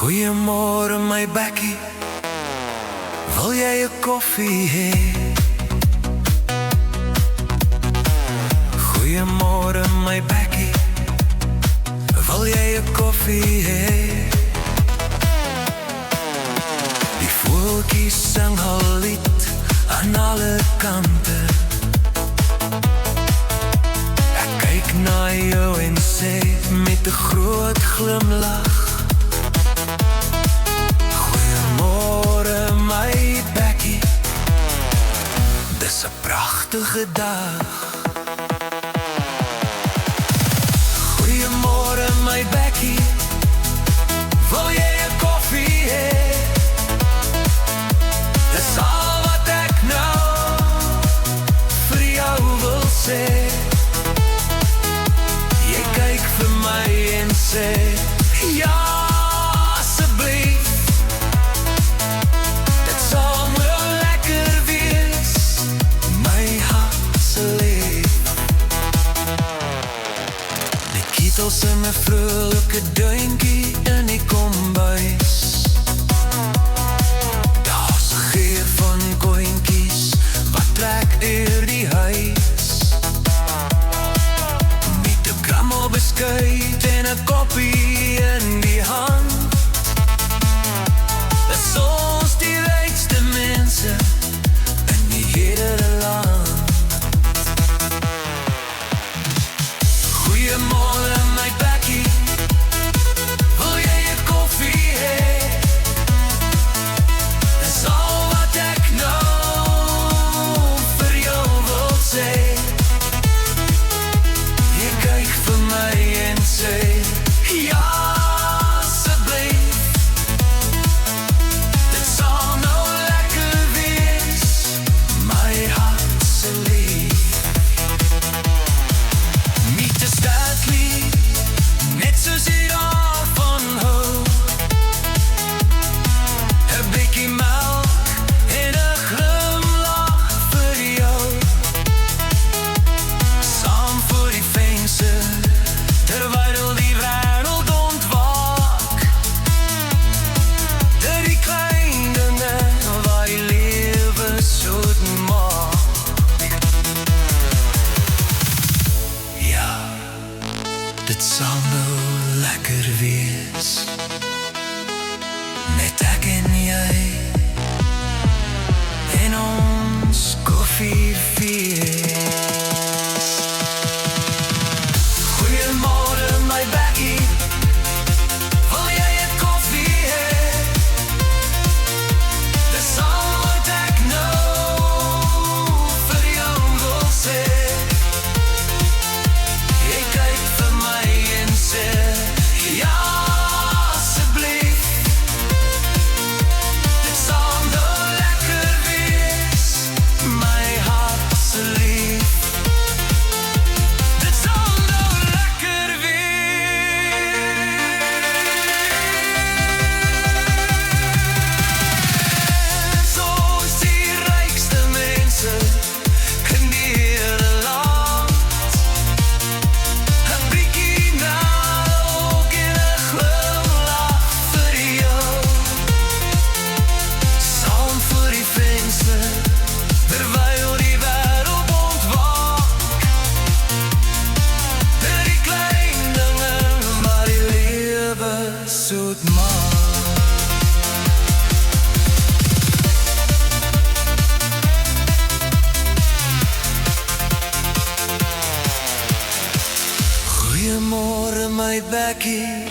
Goeiemôre my bekkie, wil jy 'n koffie hê? Goeiemôre my bekkie, wil jy 'n koffie hê? Die voeltjies sing hul lied aan alle kante. Ek kyk na jou en sê met 'n groot glimlag: my bekkie, dis 'n pragtige dag. Goeiemôre my bekkie, wil jy 'n koffie hê? Dis al wat ek nou vir jou wil sê. Jy kyk vir my en sê ja. Kietels en 'n vroulike duintjie in die kombuis. Daar's 'n geur van koentjies wat trek deur die huis. Met 'n krammelbeskuit en 'n koppie in die hand. Dis ons die rykste mense in die hele land. Goeiemôre my bekkie, wil jy 'n koffie hê? Dis al wat ek nou vir jou wil sê. Jy kyk vir my en sê ja, asseblief. Dit sal nou lekker wees, my hart se lief. Niet te statelijk, net soos jy daarvan hou. 'n blikkie melk en 'n glimlach vir jou. Saam voor die venster, terwyl die wêreld ontwaak. Dit die klein dinge waar die lewe soet maak. Ja, dit sal nou lekker wees, net ek en jy en ons koffiefees. Goeiemôre my bekkie, wil jy 'n koffie hê? Dis al wat ek nou vir jou wil sê. Jy kyk vir my en sê ja, asseblief. Dit sal nou lekker wees, my hart se lief. Dit sal nou lekker wees. Ons die rykste mense in die hele land. 'n blikkie melk en 'n glimlach vir jou. Saam voor die venster, terwyl die wêreld ontwaak. Dit die klein dinge maar die lewe soet maak. Goeiemôre my bekkie,